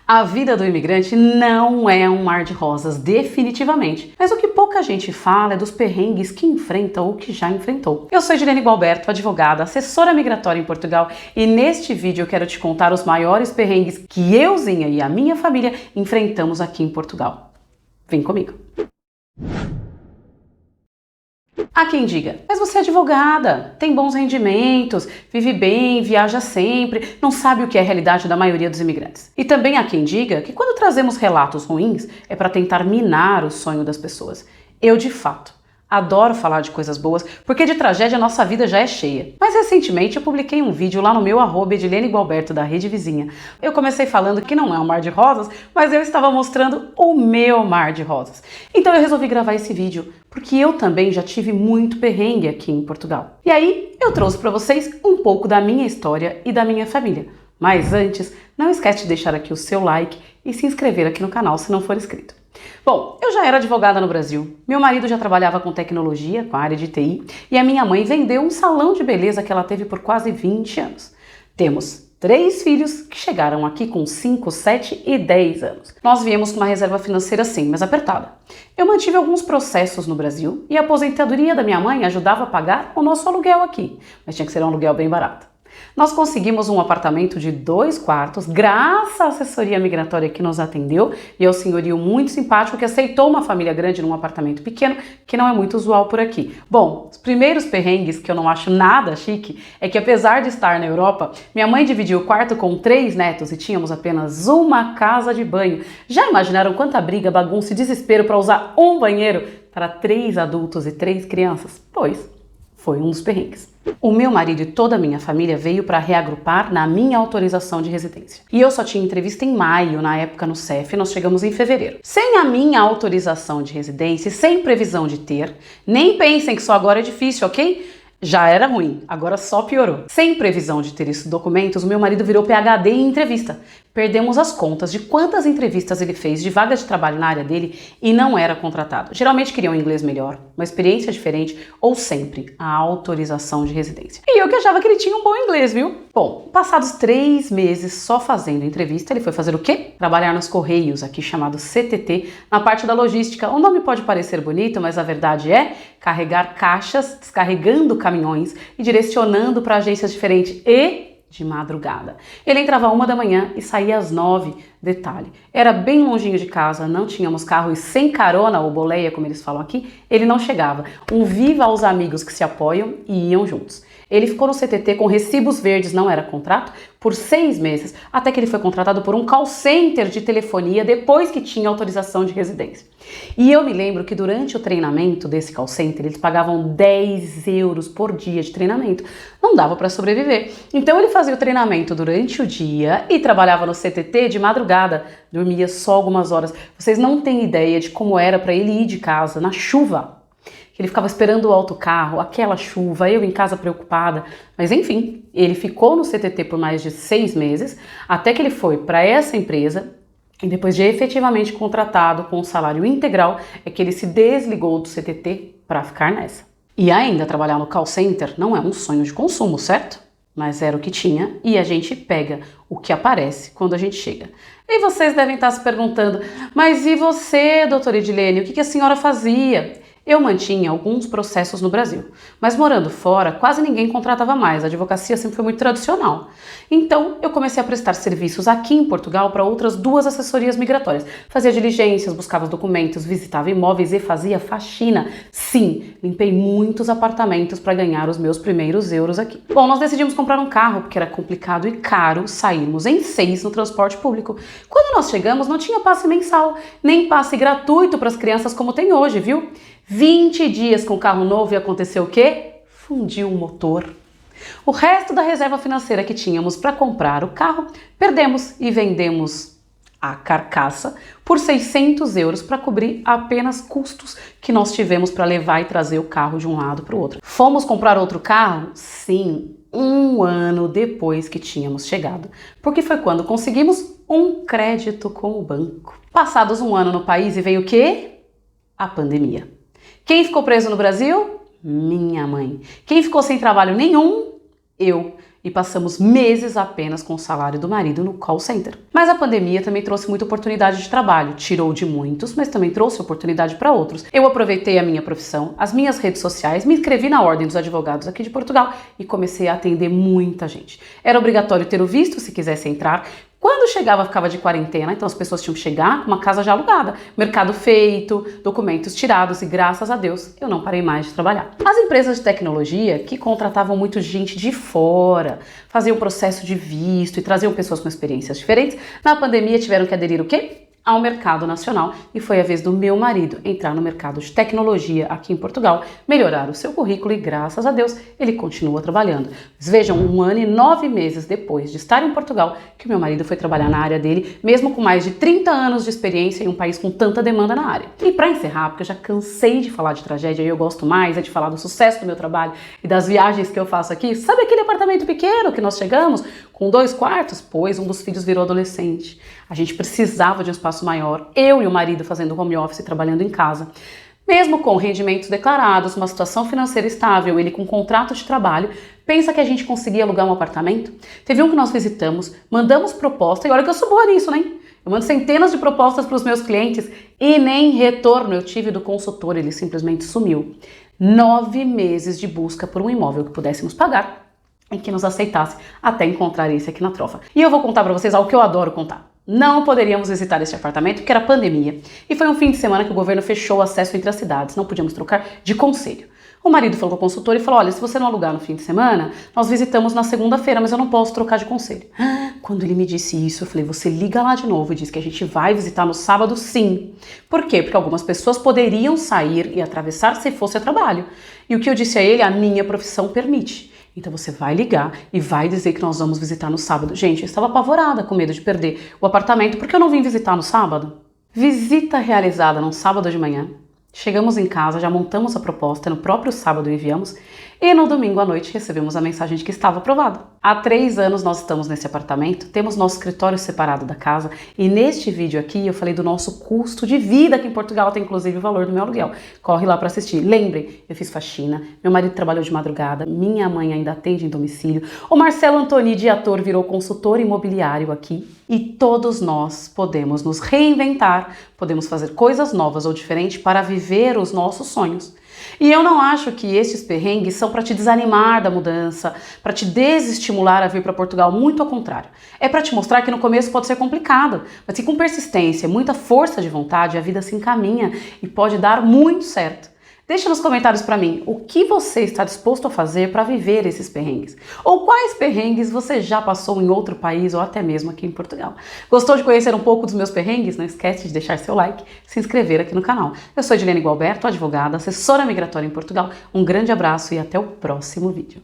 A vida do imigrante não é um mar de rosas, definitivamente. Mas o que pouca gente fala é dos perrengues que enfrenta ou que já enfrentou. Eu sou Edilene Gualberto, advogada, assessora migratória em Portugal, e neste vídeo eu quero te contar os maiores perrengues que euzinha e a minha família enfrentamos aqui em Portugal. Vem comigo! Há quem diga, mas você é advogada, tem bons rendimentos, vive bem, viaja sempre, não sabe o que é a realidade da maioria dos imigrantes. E também há quem diga que quando trazemos relatos ruins é para tentar minar o sonho das pessoas. Eu, de fato, adoro falar de coisas boas, porque de tragédia a nossa vida já é cheia. Mas recentemente eu publiquei um vídeo lá no meu @Edilene Gualberto da Rede Vizinha. Eu comecei falando que não é um mar de rosas, mas eu estava mostrando o meu mar de rosas. Então eu resolvi gravar esse vídeo, porque eu também já tive muito perrengue aqui em Portugal. E aí eu trouxe para vocês um pouco da minha história e da minha família. Mas antes, não esquece de deixar aqui o seu like e se inscrever aqui no canal se não for inscrito. Bom, eu já era advogada no Brasil, meu marido já trabalhava com tecnologia, com a área de TI, e a minha mãe vendeu um salão de beleza que ela teve por quase 20 anos. Temos 3 filhos que chegaram aqui com 5, 7 e 10 anos. Nós viemos com uma reserva financeira sim, mas apertada. Eu mantive alguns processos no Brasil e a aposentadoria da minha mãe ajudava a pagar o nosso aluguel aqui, mas tinha que ser um aluguel bem barato. Nós conseguimos um apartamento de 2 quartos, graças à assessoria migratória que nos atendeu e ao senhorio muito simpático que aceitou uma família grande num apartamento pequeno, que não é muito usual por aqui. Bom, os primeiros perrengues, que eu não acho nada chique, é que apesar de estar na Europa, minha mãe dividiu o quarto com 3 netos e tínhamos apenas uma casa de banho. Já imaginaram quanta briga, bagunça e desespero para usar um banheiro para 3 adultos e 3 crianças? Pois, foi um dos perrengues. O meu marido e toda a minha família veio para reagrupar na minha autorização de residência. E eu só tinha entrevista em maio, na época no CEF, nós chegamos em fevereiro. Sem a minha autorização de residência e sem previsão de ter, nem pensem que só agora é difícil, ok? Já era ruim, agora só piorou. Sem previsão de ter esses documentos, o meu marido virou PhD em entrevista. Perdemos as contas de quantas entrevistas ele fez de vaga de trabalho na área dele e não era contratado. Geralmente queriam um inglês melhor, uma experiência diferente ou sempre a autorização de residência. E eu que achava que ele tinha um bom inglês, viu? Bom, passados 3 meses só fazendo entrevista, ele foi fazer o quê? Trabalhar nos Correios, aqui chamado CTT, na parte da logística. O nome pode parecer bonito, mas a verdade é carregar caixas, descarregando caminhões e direcionando para agências diferentes e de madrugada. Ele entrava 1 da manhã e saía às 9. Detalhe, era bem longinho de casa, não tínhamos carro e sem carona ou boleia, como eles falam aqui, ele não chegava. Um viva aos amigos que se apoiam e iam juntos. Ele ficou no CTT com recibos verdes, não era contrato, por 6 meses, até que ele foi contratado por um call center de telefonia depois que tinha autorização de residência. E eu me lembro que durante o treinamento desse call center, eles pagavam 10 euros por dia de treinamento. Não dava para sobreviver. Então ele fazia o treinamento durante o dia e trabalhava no CTT de madrugada, dormia só algumas horas. Vocês não têm ideia de como era para ele ir de casa na chuva. Ele ficava esperando o autocarro, aquela chuva, eu em casa preocupada. Mas enfim, ele ficou no CTT por mais de 6 meses, até que ele foi para essa empresa e depois de efetivamente contratado com um salário integral, é que ele se desligou do CTT para ficar nessa. E ainda trabalhar no call center não é um sonho de consumo, certo? Mas era o que tinha e a gente pega o que aparece quando a gente chega. E vocês devem estar se perguntando, mas e você, doutora Edilene, o que a senhora fazia? Eu mantinha alguns processos no Brasil, mas morando fora, quase ninguém contratava mais, a advocacia sempre foi muito tradicional. Então, eu comecei a prestar serviços aqui em Portugal para outras 2 assessorias migratórias. Fazia diligências, buscava os documentos, visitava imóveis e fazia faxina. Sim, limpei muitos apartamentos para ganhar os meus primeiros euros aqui. Bom, nós decidimos comprar um carro, porque era complicado e caro sairmos em 6 no transporte público. Quando nós chegamos, não tinha passe mensal, nem passe gratuito para as crianças como tem hoje, viu? 20 dias com carro novo e aconteceu o quê? Fundiu o motor. O resto da reserva financeira que tínhamos para comprar o carro, perdemos e vendemos a carcaça por 600 euros para cobrir apenas custos que nós tivemos para levar e trazer o carro de um lado para o outro. Fomos comprar outro carro? Sim, 1 ano depois que tínhamos chegado, porque foi quando conseguimos um crédito com o banco. Passados 1 ano no país e veio o quê? A pandemia. Quem ficou preso no Brasil? Minha mãe. Quem ficou sem trabalho nenhum? Eu. e passamos meses apenas com o salário do marido no call center. Mas a pandemia também trouxe muita oportunidade de trabalho, tirou de muitos, mas também trouxe oportunidade para outros. Eu aproveitei a minha profissão, as minhas redes sociais, me inscrevi na Ordem dos Advogados aqui de Portugal e comecei a atender muita gente. Era obrigatório ter o visto se quisesse entrar. Quando chegava, ficava de quarentena, então as pessoas tinham que chegar com uma casa já alugada, mercado feito, documentos tirados e graças a Deus eu não parei mais de trabalhar. As empresas de tecnologia que contratavam muito gente de fora, faziam processo de visto e traziam pessoas com experiências diferentes, na pandemia tiveram que aderir o quê? Ao mercado nacional, e foi a vez do meu marido entrar no mercado de tecnologia aqui em Portugal, melhorar o seu currículo e graças a Deus ele continua trabalhando. Mas vejam, 1 ano e 9 meses depois de estar em Portugal, que o meu marido foi trabalhar na área dele, mesmo com mais de 30 anos de experiência em um país com tanta demanda na área. E para encerrar, porque eu já cansei de falar de tragédia e eu gosto mais de falar do sucesso do meu trabalho e das viagens que eu faço aqui, sabe aquele apartamento pequeno que nós chegamos com 2 quartos? Pois um dos filhos virou adolescente. A gente precisava de um espaço maior, eu e o marido fazendo home office e trabalhando em casa. Mesmo com rendimentos declarados, uma situação financeira estável, ele com contrato de trabalho, pensa que a gente conseguia alugar um apartamento? Teve um que nós visitamos, mandamos proposta, e olha que eu sou boa nisso, né? Eu mando centenas de propostas para os meus clientes e nem retorno eu tive do consultor, ele simplesmente sumiu. 9 meses de busca por um imóvel que pudéssemos pagar e que nos aceitasse até encontrar esse aqui na Trofa. E eu vou contar para vocês algo que eu adoro contar. Não poderíamos visitar este apartamento porque era pandemia e foi um fim de semana que o governo fechou o acesso entre as cidades, não podíamos trocar de conselho. O marido falou com o consultor e falou, olha, se você não alugar no fim de semana, nós visitamos na segunda-feira, mas eu não posso trocar de conselho. Quando ele me disse isso, eu falei, você liga lá de novo e diz que a gente vai visitar no sábado sim. Por quê? Porque algumas pessoas poderiam sair e atravessar se fosse a trabalho. E o que eu disse a ele, a minha profissão permite. Então você vai ligar e vai dizer que nós vamos visitar no sábado. Gente, eu estava apavorada com medo de perder o apartamento porque eu não vim visitar no sábado. Visita realizada no sábado de manhã. Chegamos em casa, já montamos a proposta, no próprio sábado enviamos e no domingo à noite recebemos a mensagem de que estava aprovado. Há 3 anos nós estamos nesse apartamento, temos nosso escritório separado da casa e neste vídeo aqui eu falei do nosso custo de vida aqui em Portugal, tem inclusive o valor do meu aluguel. Corre lá para assistir. Lembrem, eu fiz faxina, meu marido trabalhou de madrugada, minha mãe ainda atende em domicílio, o Marcelo Antoni de ator virou consultor imobiliário aqui e todos nós podemos nos reinventar, podemos fazer coisas novas ou diferentes para viver os nossos sonhos. E eu não acho que estes perrengues são para te desanimar da mudança, para te desestimular a vir para Portugal, muito ao contrário. É para te mostrar que no começo pode ser complicado, mas que com persistência, muita força de vontade, a vida se encaminha e pode dar muito certo. Deixa nos comentários para mim o que você está disposto a fazer para viver esses perrengues. Ou quais perrengues você já passou em outro país ou até mesmo aqui em Portugal. Gostou de conhecer um pouco dos meus perrengues? Não esquece de deixar seu like, se inscrever aqui no canal. Eu sou Edilene Gualberto, advogada, assessora migratória em Portugal. Um grande abraço e até o próximo vídeo.